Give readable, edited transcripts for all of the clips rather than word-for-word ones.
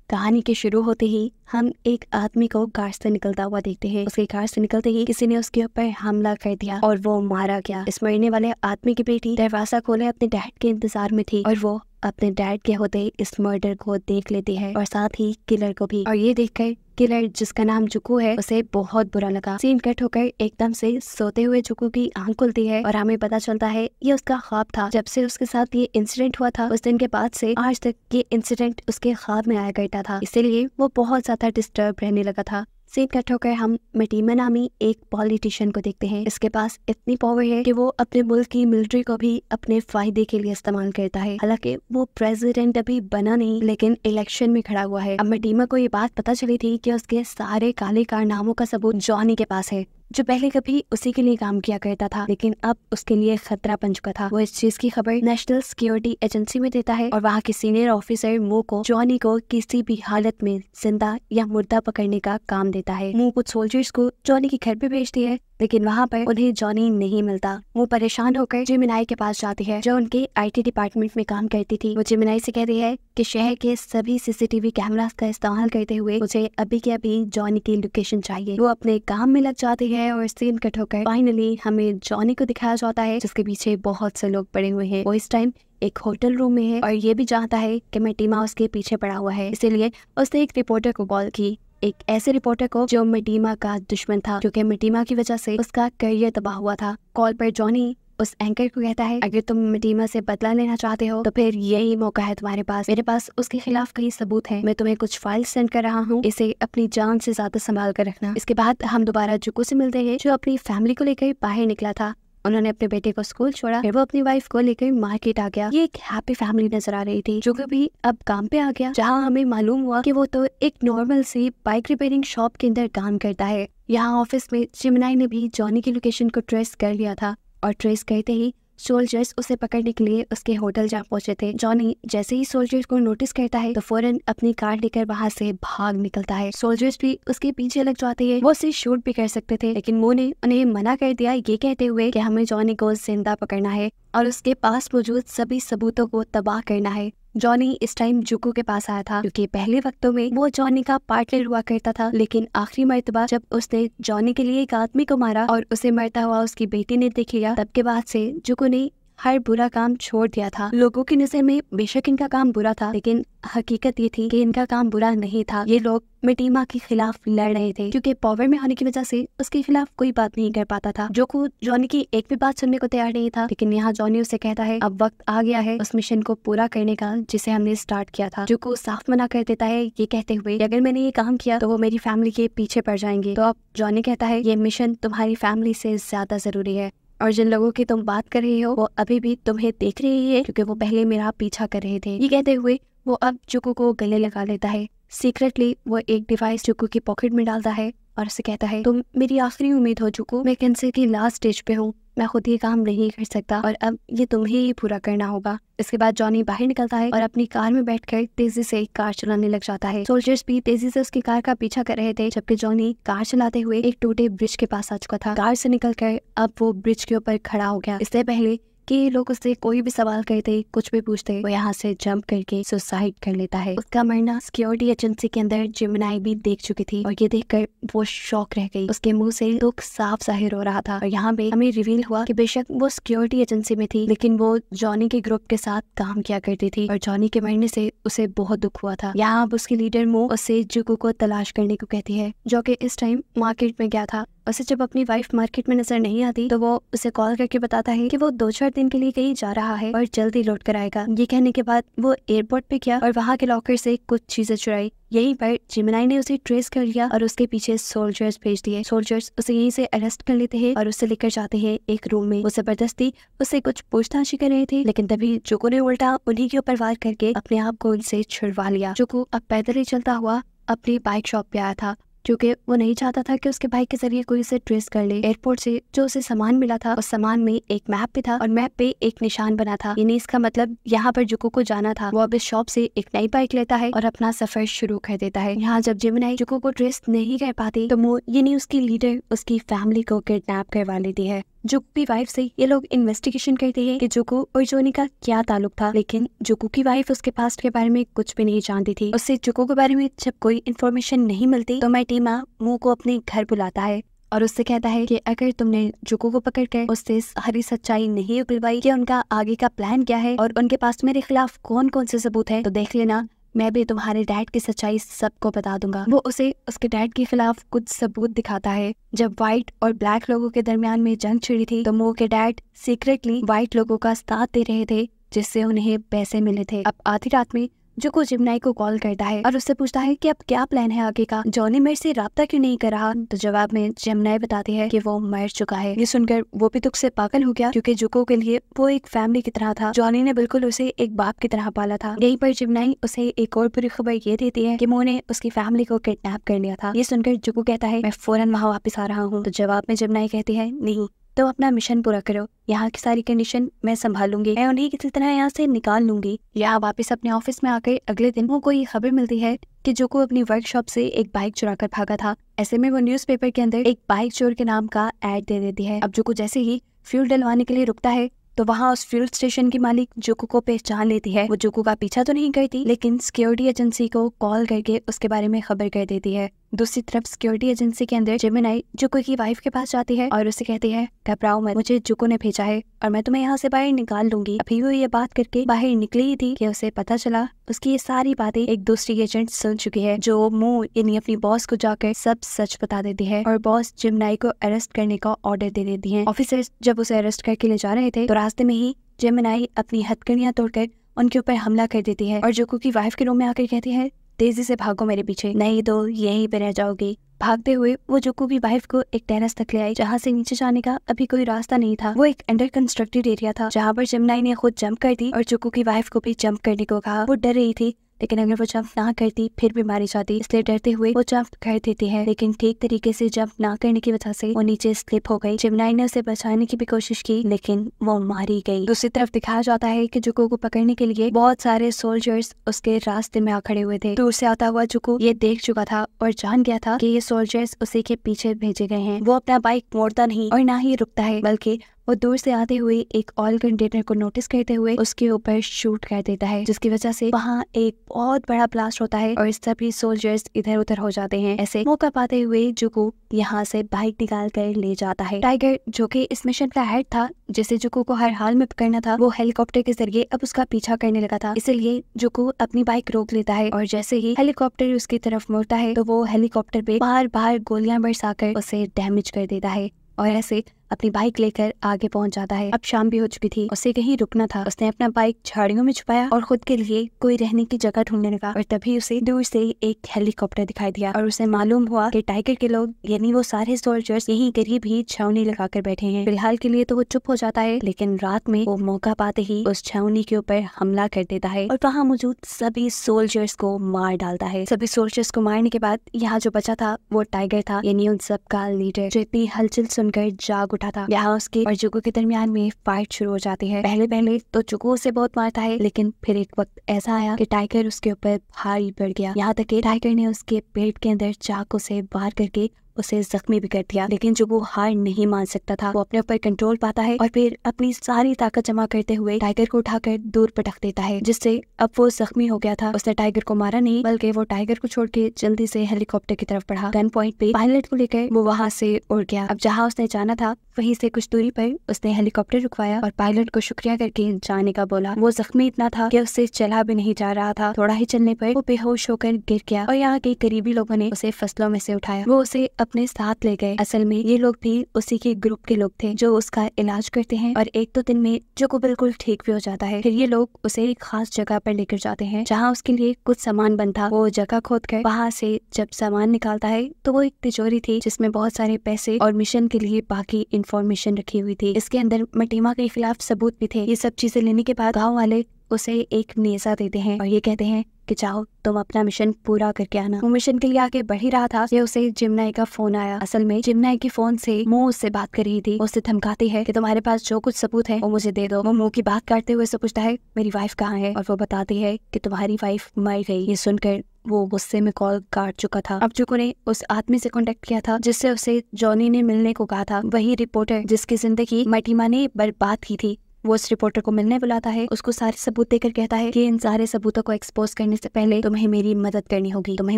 कहानी के शुरू होते ही हम एक आदमी को कार से निकलता हुआ देखते हैं। उसकी कार से निकलते ही किसी ने उसके ऊपर हमला कर दिया और वो मारा गया। इस मरने वाले आदमी की बेटी दरवाजा खोले अपने डैड के इंतजार में थी और वो अपने डैड के होते इस मर्डर को देख लेती है और साथ ही किलर को भी। और ये देखकर किलर, जिसका नाम जुकू है, उसे बहुत बुरा लगा। सीन कट होकर एकदम से सोते हुए जुकू की आंख खुलती है और हमें पता चलता है ये उसका ख्वाब था। जब से उसके साथ ये इंसिडेंट हुआ था उस दिन के बाद से आज तक ये इंसिडेंट उसके ख्वाब में आया करता था, इसीलिए वो बहुत ज्यादा डिस्टर्ब रहने लगा था। सीन कट होकर हम मटीमा नामी एक पॉलिटिशियन को देखते हैं। इसके पास इतनी पावर है कि वो अपने मुल्क की मिलिट्री को भी अपने फायदे के लिए इस्तेमाल करता है। हालांकि वो प्रेसिडेंट अभी बना नहीं, लेकिन इलेक्शन में खड़ा हुआ है। अब मटीमा को ये बात पता चली थी कि उसके सारे काले कारनामों का सबूत जॉनी के पास है, जो पहले कभी उसी के लिए काम किया करता था, लेकिन अब उसके लिए खतरा बन चुका था। वो इस चीज की खबर नेशनल सिक्योरिटी एजेंसी में देता है और वहाँ के सीनियर ऑफिसर मो को जॉनी को किसी भी हालत में जिंदा या मुर्दा पकड़ने का काम देता है। मो कुछ सोल्जर्स को जॉनी के घर पे भेजती है, लेकिन वहाँ पर उन्हें जॉनी नहीं मिलता। वो परेशान होकर जिमिनाई के पास जाती है, जो उनके IT डिपार्टमेंट में काम करती थी। वो जिमिनाई से कहती है कि शहर के सभी CCTV कैमरास का इस्तेमाल करते हुए मुझे अभी के अभी जॉनी की लोकेशन चाहिए। वो अपने काम में लग जाती है और सीन कट होकर फाइनली हमें जॉनी को दिखाया जाता है, जिसके पीछे बहुत से लोग पड़े हुए हैं। वो इस टाइम एक होटल रूम में है और ये भी जानता है कि मटीमा उसके पीछे पड़ा हुआ है, इसीलिए उसने एक रिपोर्टर को कॉल की, एक ऐसे रिपोर्टर को जो मटीमा का दुश्मन था, क्योंकि मटीमा की वजह से उसका करियर तबाह हुआ था। कॉल पर जॉनी उस एंकर को कहता है, अगर तुम मटीमा से बदला लेना चाहते हो तो फिर यही मौका है तुम्हारे पास। मेरे पास उसके खिलाफ कई सबूत हैं। मैं तुम्हें कुछ फाइल सेंड कर रहा हूँ, इसे अपनी जान से ज्यादा संभाल कर रखना। इसके बाद हम दोबारा जुको से मिलते हैं, जो अपनी फैमिली को लेकर बाहर निकला था। उन्होंने अपने बेटे को स्कूल छोड़ा, फिर वो अपनी वाइफ को लेकर मार्केट आ गया। ये एक हैप्पी फैमिली नजर आ रही थी। जुको भी अब काम पे आ गया, जहाँ हमें मालूम हुआ कि वो तो एक नॉर्मल सी बाइक रिपेयरिंग शॉप के अंदर काम करता है। यहाँ ऑफिस में जिमिनाई ने भी जॉनी की लोकेशन को ट्रेस कर लिया था और ट्रेस करते ही सोल्जर्स उसे पकड़ने के लिए उसके होटल जा पहुंचे थे। जॉनी जैसे ही सोल्जर्स को नोटिस करता है तो फौरन अपनी कार लेकर वहां से भाग निकलता है। सोल्जर्स भी उसके पीछे लग जाते हैं। वो उसे शूट भी कर सकते थे, लेकिन मो ने उन्हें मना कर दिया, ये कहते हुए कि हमें जॉनी को जिंदा पकड़ना है और उसके पास मौजूद सभी सबूतों को तबाह करना है। जॉनी इस टाइम जुको के पास आया था, क्योंकि पहले वक्तों में वो जॉनी का पार्टनर हुआ करता था, लेकिन आखिरी मर्तबा जब उसने जॉनी के लिए एक आदमी को मारा और उसे मरता हुआ उसकी बेटी ने देख लिया, तब के बाद से जुको ने हर बुरा काम छोड़ दिया था। लोगों की नजर में बेशक इनका काम बुरा था, लेकिन हकीकत ये थी कि इनका काम बुरा नहीं था। ये लोग मटीमा के खिलाफ लड़ रहे थे, क्योंकि पावर में होने की वजह से उसके खिलाफ कोई बात नहीं कर पाता था। जोको जॉनी की एक भी बात सुनने को तैयार नहीं था, लेकिन यहाँ जॉनी उसे कहता है अब वक्त आ गया है उस मिशन को पूरा करने का जिसे हमने स्टार्ट किया था। जोको साफ मना कर देता है, ये कहते हुए अगर मैंने ये काम किया तो वो मेरी फैमिली के पीछे पड़ जाएंगे। तो अब जॉनी कहता है ये मिशन तुम्हारी फैमिली से ज्यादा जरूरी है और जिन लोगों की तुम बात कर रही हो वो अभी भी तुम्हें देख रही है, क्योंकि वो पहले मेरा पीछा कर रहे थे। ये कहते हुए वो अब जुको को गले लगा लेता है। सीक्रेटली वो एक डिवाइस जुको की पॉकेट में डालता है और उसे कहता है तुम मेरी आखिरी उम्मीद हो जुको, मैं कैंसर की लास्ट स्टेज पे हूँ, मैं खुद ये काम नहीं कर सकता और अब ये तुम्हें ही पूरा करना होगा। इसके बाद जॉनी बाहर निकलता है और अपनी कार में बैठकर तेजी से कार चलाने लग जाता है। सोल्जर्स भी तेजी से उसकी कार का पीछा कर रहे थे, जबकि जॉनी कार चलाते हुए एक टूटे ब्रिज के पास आ चुका था। कार से निकलकर अब वो ब्रिज के ऊपर खड़ा हो गया। इससे पहले कि ये लोग उससे कोई भी सवाल करते, कुछ भी पूछते, वो यहाँ से जंप करके सुसाइड कर लेता है। उसका मरना सिक्योरिटी एजेंसी के अंदर जिमिनाई भी देख चुकी थी और ये देखकर वो शॉक रह गई। उसके मुंह से दुख साफ जाहिर हो रहा था और यहाँ पे हमें रिवील हुआ कि बेशक वो सिक्योरिटी एजेंसी में थी, लेकिन वो जॉनी के ग्रुप के साथ काम किया करती थी और जॉनी के मरने से उसे बहुत दुख हुआ था। यहाँ अब उसकी लीडर मो उससे जुको को तलाश करने को कहती है, जो कि इस टाइम मार्केट में गया था। उसे जब अपनी वाइफ मार्केट में नजर नहीं आती तो वो उसे कॉल करके बताता है कि वो 2-4 दिन के लिए कहीं जा रहा है और जल्दी लौट कर आएगा। ये कहने के बाद वो एयरपोर्ट पे गया और वहाँ के लॉकर से कुछ चीजें चुराई। यहीं पर जिमिनाई ने उसे ट्रेस कर लिया और उसके पीछे सोल्जर्स भेज दिए। सोल्जर्स उसे यहीं से अरेस्ट कर लेते हैं और उसे लेकर जाते हैं एक रूम में। वो जबरदस्ती उससे कुछ पूछताछ कर रहे थे, लेकिन तभी जुको ने उल्टा उन्हीं के ऊपर वार करके अपने आप को उनसे छुड़वा लिया। जुको अब पैदल ही चलता हुआ अपनी बाइक शॉप पे आया था, क्योंकि वो नहीं चाहता था कि उसके बाइक के जरिए कोई उसे ट्रेस कर ले। एयरपोर्ट से जो उसे सामान मिला था उस सामान में एक मैप भी था और मैप पे एक निशान बना था, यानी इसका मतलब यहाँ पर जुको को जाना था। वो अब इस शॉप से एक नई बाइक लेता है और अपना सफर शुरू कर देता है। यहाँ जब जिमिनाई जुको को ट्रेस नहीं कर पाती तो मो यानी उसकी लीडर उसकी फैमिली को किडनैप करवा लेती है। जुको की वाइफ से ये लोग इन्वेस्टिगेशन करते हैं कि जुको और जोनी का क्या ताल्लुक था, लेकिन जुको की वाइफ उसके पास्ट के बारे में कुछ भी नहीं जानती थी। उससे जुको के बारे में जब कोई इन्फॉर्मेशन नहीं मिलती तो मैटिमा मू को अपने घर बुलाता है और उससे कहता है कि अगर तुमने जुको को पकड़कर उससे सारी सच्चाई नहीं उगलवाई कि उनका आगे का प्लान क्या है और उनके पास मेरे खिलाफ कौन कौन से सबूत है, तो देख लेना मैं भी तुम्हारे डैड की सच्चाई सबको बता दूंगा। वो उसे उसके डैड के खिलाफ कुछ सबूत दिखाता है। जब व्हाइट और ब्लैक लोगों के दरमियान में जंग छिड़ी थी तो मो के डैड सीक्रेटली व्हाइट लोगों का साथ दे रहे थे जिससे उन्हें पैसे मिले थे। अब आधी रात में जुको जिमनाई को कॉल करता है और उससे पूछता है कि अब क्या प्लान है आगे का, जॉनी मेरे से राब्ता क्यों नहीं कर रहा। तो जवाब में जिमनाई बताती है कि वो मर चुका है। ये सुनकर वो भी दुख से पागल हो गया क्योंकि जुको के लिए वो एक फैमिली की तरह था। जॉनी ने बिल्कुल उसे एक बाप की तरह पाला था। यहीं पर जिमनाई उसे एक और बुरी खबर ये देती है कि मो ने उसकी फैमिली को किडनैप कर लिया था। ये सुनकर जुको कहता है मैं फौरन वहाँ वापस आ रहा हूँ। तो जवाब में जिमनाई कहती है नहीं, तो अपना मिशन पूरा करो, यहाँ की सारी कंडीशन मैं संभाल लूंगी, मैं उन्हें किसी तरह यहाँ से निकाल लूंगी। यहाँ वापस अपने ऑफिस में आकर अगले दिन वो कोई खबर मिलती है कि जुको अपनी वर्कशॉप से एक बाइक चुरा कर भागा था। ऐसे में वो न्यूज़पेपर के अंदर एक बाइक चोर के नाम का एड दे देती है। अब जुको जैसे ही फ्यूल डलवाने के लिए रुकता है तो वहाँ उस फ्यूल स्टेशन की मालिक जुको को पहचान लेती है। वो जुको का पीछा तो नहीं करती लेकिन सिक्योरिटी एजेंसी को कॉल करके उसके बारे में खबर कर देती है। दूसरी तरफ सिक्योरिटी एजेंसी के अंदर जिमिनाई जुको की वाइफ के पास जाती है और उसे कहती है घबराओ मत, मुझे जुको ने भेजा है और मैं तुम्हें यहाँ से बाहर निकाल लूंगी। अभी वो ये बात करके बाहर निकली ही थी कि उसे पता चला उसकी ये सारी बातें एक दूसरी एजेंट सुन चुकी है जो मो यानी अपनी बॉस को जाकर सब सच बता देती है और बॉस जिमिनाई को अरेस्ट करने का ऑर्डर दे देती है। ऑफिसर्स जब उसे अरेस्ट करके ले जा रहे थे तो रास्ते में ही जिमिनाई अपनी हथकड़ियां तोड़कर उनके ऊपर हमला कर देती है और जुको की वाइफ के रूम में आकर कहती है तेजी से भागो मेरे पीछे, नहीं तो यहीं पे रह जाओगी। भागते हुए वो जुको की वाइफ को एक टेरेस तक ले आई जहाँ से नीचे जाने का अभी कोई रास्ता नहीं था। वो एक अंडर कंस्ट्रक्टेड एरिया था जहाँ पर जिमिनाई ने खुद जंप कर दी और जुको की वाइफ को भी जंप करने को कहा। वो डर रही थी लेकिन अगर वो जंप ना करती फिर भी मारी जाती, इसलिए डरते हुए वो जंप कर देती है लेकिन ठीक तरीके से जंप ना करने की वजह से वो नीचे स्लिप हो गई। जिमिनाई ने उसे बचाने की भी कोशिश की लेकिन वो मारी गई। दूसरी तरफ दिखाया जाता है कि जुको को पकड़ने के लिए बहुत सारे सोल्जर्स उसके रास्ते में आ खड़े हुए थे। दूर से आता हुआ जुको ये देख चुका था और जान गया था कि ये सोल्जर्स उसी के पीछे भेजे गए हैं। वो अपना बाइक मोड़ता नहीं और ना ही रुकता है बल्कि वो दूर से आते हुए एक ऑयल कंटेनर को नोटिस करते हुए उसके ऊपर शूट कर देता है जिसकी वजह से वहाँ एक बहुत बड़ा ब्लास्ट होता है और सभी सोल्जर्स इधर उधर हो जाते हैं। ऐसे मौका पाते हुए जुको यहाँ से बाइक निकाल कर ले जाता है। टाइगर जो कि इस मिशन का हेड था जिसे जुको को हर हाल में पकड़ना था वो हेलीकॉप्टर के जरिए अब उसका पीछा करने लगा था, इसलिए जुको अपनी बाइक रोक लेता है और जैसे ही हेलीकॉप्टर उसकी तरफ मुड़ता है तो वो हेलीकॉप्टर पे बार बार गोलियां बरसाकर उसे डैमेज कर देता है और ऐसे अपनी बाइक लेकर आगे पहुंच जाता है। अब शाम भी हो चुकी थी, उसे कहीं रुकना था। उसने अपना बाइक झाड़ियों में छुपाया और खुद के लिए कोई रहने की जगह ढूंढने लगा और तभी उसे दूर से एक हेलीकॉप्टर दिखाई दिया और उसे मालूम हुआ कि टाइगर के लोग यानी वो सारे सोल्जर्स यहीं करीब ही छावनी लगाकर बैठे हैं। फिलहाल के लिए तो वो चुप हो जाता है लेकिन रात में वो मौका पाते ही उस छावनी के ऊपर हमला कर देता है और वहाँ मौजूद सभी सोल्जर्स को मार डालता है। सभी सोल्जर्स को मारने के बाद यहाँ जो बचा था वो टाइगर था यानी उन सब का लीडर जो इतनी हलचल सुनकर जाग उठा था। यहाँ उसके और जुको के दरमियान में फाइट शुरू हो जाती है। पहले तो जुको उसे बहुत मारता है लेकिन फिर एक वक्त ऐसा आया कि टाइगर उसके ऊपर भारी पड़ गया। यहाँ तक कि टाइगर ने उसके पेट के अंदर चाकू से वार करके उसे जख्मी भी कर दिया लेकिन जो वो हार नहीं मान सकता था वो अपने ऊपर कंट्रोल पाता है और फिर अपनी सारी ताकत जमा करते हुए टाइगर को उठाकर दूर पटक देता है जिससे अब वो जख्मी हो गया था। उसने टाइगर को मारा नहीं बल्कि वो टाइगर को छोड़ के जल्दी से हेलीकॉप्टर की तरफ बढ़ा। गन पॉइंट पे पायलट को लेकर वो वहाँ से उड़ गया। अब जहाँ उसने जाना था वहीं से कुछ दूरी पर उसने हेलीकॉप्टर रुकवाया और पायलट को शुक्रिया करके जाने का बोला। वो जख्मी इतना था कि उससे चला भी नहीं जा रहा था। थोड़ा ही चलने पर वो बेहोश होकर गिर गया और यहाँ के करीबी लोगों ने उसे फसलों में से उठाया। वो उसे अपने साथ ले गए। असल में ये लोग भी उसी के ग्रुप के लोग थे जो उसका इलाज करते हैं और एक दो दिन में जो को बिल्कुल ठीक भी हो जाता है। फिर ये लोग उसे एक खास जगह पर लेकर जाते हैं जहाँ उसके लिए कुछ सामान बंद था। वो जगह खोद कर वहाँ से जब सामान निकालता है तो वो एक तिजोरी थी जिसमें बहुत सारे पैसे और मिशन के लिए बाकी इंफॉर्मेशन रखी हुई थी। इसके अंदर मैटिमा के खिलाफ सबूत भी थे। ये सब चीजें लेने के बाद गाँव वाले उसे एक नेजा देते हैं और ये कहते हैं कि चाहो तुम अपना मिशन पूरा करके आना। वो मिशन के लिए आगे बढ़ ही रहा था कि उसे जिमनाई का फोन आया। असल में जिमनाई के फोन से मुंह उससे बात कर रही थी। उससे धमकाती है कि तुम्हारे पास जो कुछ सबूत है वो मुझे दे दो। वो मुंह की बात करते हुए उससे पूछता है मेरी वाइफ कहाँ है, और वो बताती है कि तुम्हारी वाइफ मर गई। ये सुनकर वो गुस्से में कॉल काट चुका था। अब जुको ने उस आदमी से कांटेक्ट किया था जिससे उसे जॉनी ने मिलने को कहा था। वही रिपोर्टर जिसकी जिंदगी मटीमा ने बर्बाद की थी, वो उस रिपोर्टर को मिलने बुलाता है। उसको सारे सबूत देकर कहता है कि इन सारे सबूतों को एक्सपोज करने से पहले तुम्हें मेरी मदद करनी होगी, तुम्हें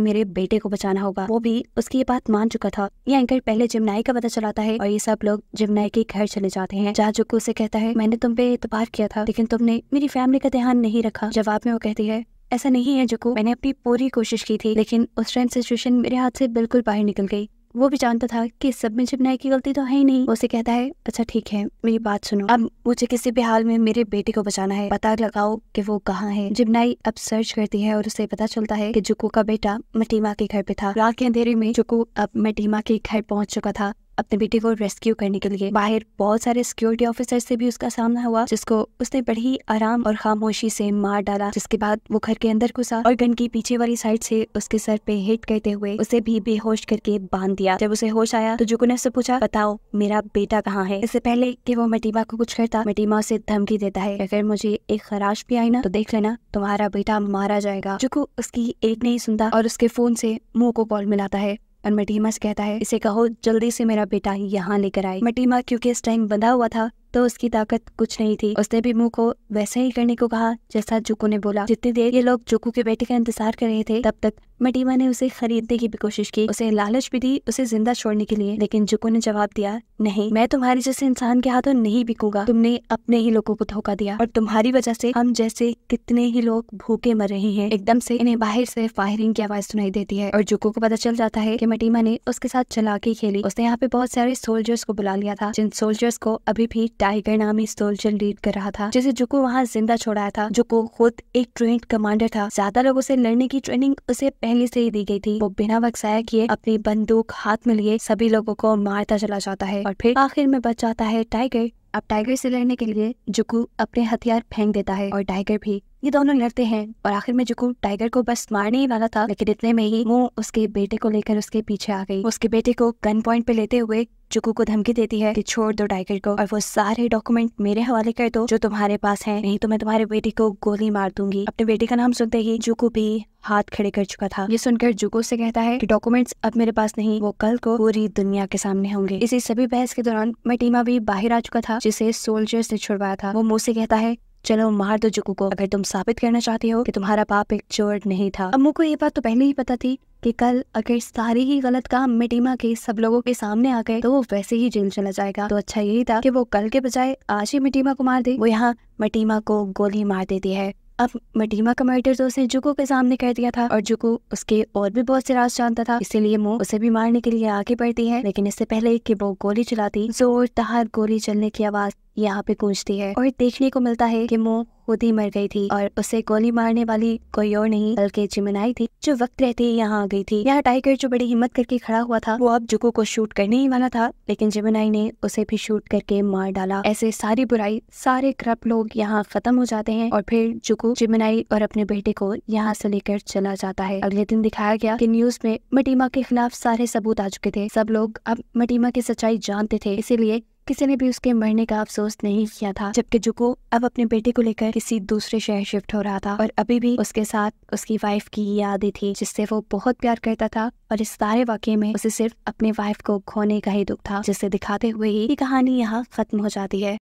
मेरे बेटे को बचाना होगा। वो भी उसकी ये बात मान चुका था। ये एंकर पहले जिमनाई का पता चलाता है और ये सब लोग जिमनाई के घर चले जाते हैं, जहाँ जुको उसे कहता है मैंने तुम पे एतबार किया था लेकिन तुमने मेरी फैमिली का ध्यान नहीं रखा। जवाब में वो कहती है ऐसा नहीं है जुको, मैंने अपनी पूरी कोशिश की थी लेकिन उस टाइम सिचुएशन मेरे हाथ से बिल्कुल बाहर निकल गई। वो भी जानता था कि सब में जिमनाई की गलती तो है ही नहीं। वो उसे कहता है अच्छा ठीक है मेरी बात सुनो, अब मुझे किसी भी हाल में मेरे बेटे को बचाना है, पता लगाओ कि वो कहाँ है। जिमनाई अब सर्च करती है और उसे पता चलता है कि जुको का बेटा मटीमा के घर पे था। रात के अंधेरे में जुको अब मटीमा के घर पहुंच चुका था अपने बेटे को रेस्क्यू करने के लिए। बाहर बहुत सारे सिक्योरिटी ऑफिसर से भी उसका सामना हुआ, जिसको उसने बड़ी आराम और खामोशी से मार डाला। जिसके बाद वो घर के अंदर घुसा और गन की पीछे वाली साइड से उसके सर पे हिट करते हुए उसे भी बेहोश करके बांध दिया। जब उसे होश आया तो जुको ने उससे पूछा बताओ मेरा बेटा कहाँ है। इससे पहले कि वो मटीमा को कुछ करता, मटीमा उसे धमकी देता है अगर मुझे एक खराश भी आई ना तो देख लेना तुम्हारा बेटा मारा जाएगा। जुको उसकी एक नहीं सुनता और उसके फोन से मुंह को कॉल मिलाता है और मटीमा से कहता है इसे कहो जल्दी से मेरा बेटा यहाँ लेकर आए। मटीमा क्योंकि इस टाइम बंधा हुआ था तो उसकी ताकत कुछ नहीं थी। उसने भी मुंह को वैसे ही करने को कहा जैसा जुको ने बोला। जितनी देर ये लोग जुको के बेटे का इंतजार कर रहे थे तब तक मटीमा ने उसे खरीदने की भी कोशिश की, उसे लालच भी दी उसे जिंदा छोड़ने के लिए, लेकिन जुको ने जवाब दिया नहीं, मैं तुम्हारे जैसे इंसान के हाथों नहीं बिकूंगा। तुमने अपने ही लोगों को धोखा दिया और तुम्हारी वजह से हम जैसे कितने ही लोग भूखे मर रहे हैं। एकदम से इन्हें बाहर से फायरिंग की आवाज सुनाई देती है और जुको को पता चल जाता है कि मटीमा ने उसके साथ चालाकी खेली। उसने यहाँ पे बहुत सारे सोल्जर्स को बुला लिया था, जिन सोल्जर्स को अभी भी टाइगर नामी सोल्जर लीड कर रहा था, जिसे जुको वहाँ जिंदा छोड़ाया था। जुको खुद एक ट्रेंड कमांडर था, ज्यादा लोगों से लड़ने की ट्रेनिंग उसे पहले से ही दी गई थी। वो बिना वक्त जाया किए अपनी बंदूक हाथ में लिए सभी लोगों को मारता चला जाता है और फिर आखिर में बच जाता है टाइगर। अब टाइगर से लड़ने के लिए जुको अपने हथियार फेंक देता है और टाइगर भी। ये दोनों लड़ते हैं और आखिर में जुको टाइगर को बस मारने ही वाला था, लेकिन इतने में ही वो उसके बेटे को लेकर उसके पीछे आ गई। उसके बेटे को गन पॉइंट पे लेते हुए जुको को धमकी देती है कि छोड़ दो टाइगर को और वो सारे डॉक्यूमेंट मेरे हवाले कर दो जो तुम्हारे पास हैं, नहीं तो मैं तुम्हारे बेटे को गोली मार दूंगी। अपने बेटे का नाम सुनते ही जुको भी हाथ खड़े कर चुका था। ये सुनकर जुको से कहता है कि डॉक्यूमेंट्स अब मेरे पास नहीं, वो कल को पूरी दुनिया के सामने होंगे। इसी सभी बहस के दौरान मटीमा भी बाहर आ चुका था, जिसे सोल्जर्स ने छुड़वाया था। वो मुंह से कहता है चलो मार दो जुको को, अगर तुम साबित करना चाहती हो कि तुम्हारा बाप एक चोर नहीं था। अम्मू को ये बात तो पहले ही पता थी कि कल अगर सारे ही गलत काम मटीमा के सब लोगों के सामने आ गए तो वो वैसे ही जेल चला जाएगा। तो अच्छा यही था कि वो कल के बजाय आज ही मटीमा को मार दे। वो यहाँ मटीमा को गोली मार देती है। अब मटीमा का मर्डर तो उसने जुको के सामने कर दिया था और जुको उसके और भी बहुत से राज जानता था, इसीलिए वो उसे भी मारने के लिए आगे बढ़ती है। लेकिन इससे पहले कि वो गोली चलाती, जोरदार गोली चलने की आवाज यहाँ पे गूंजती है और देखने को मिलता है कि वो खुद ही मर गई थी और उसे गोली मारने वाली कोई और नहीं बल्कि जिमनाई थी, जो वक्त रहते ही यहाँ आ गई थी। यहाँ टाइगर जो बड़ी हिम्मत करके खड़ा हुआ था वो अब जुको को शूट करने ही वाला था, लेकिन जिमनाई ने उसे भी शूट करके मार डाला। ऐसे सारी बुराई, सारे करप्ट लोग यहाँ खत्म हो जाते हैं और फिर जुको जिमनाई और अपने बेटे को यहाँ से लेकर चला जाता है। अगले दिन दिखाया गया कि न्यूज में मटीमा के खिलाफ सारे सबूत आ चुके थे। सब लोग अब मटीमा की सच्चाई जानते थे, इसीलिए किसी ने भी उसके मरने का अफसोस नहीं किया था। जबकि जुको अब अपने बेटे को लेकर किसी दूसरे शहर शिफ्ट हो रहा था और अभी भी उसके साथ उसकी वाइफ की यादें थी, जिससे वो बहुत प्यार करता था। और इस सारे वाकये में उसे सिर्फ अपने वाइफ को खोने का ही दुख था, जिसे दिखाते हुए ही कहानी यहाँ खत्म हो जाती है।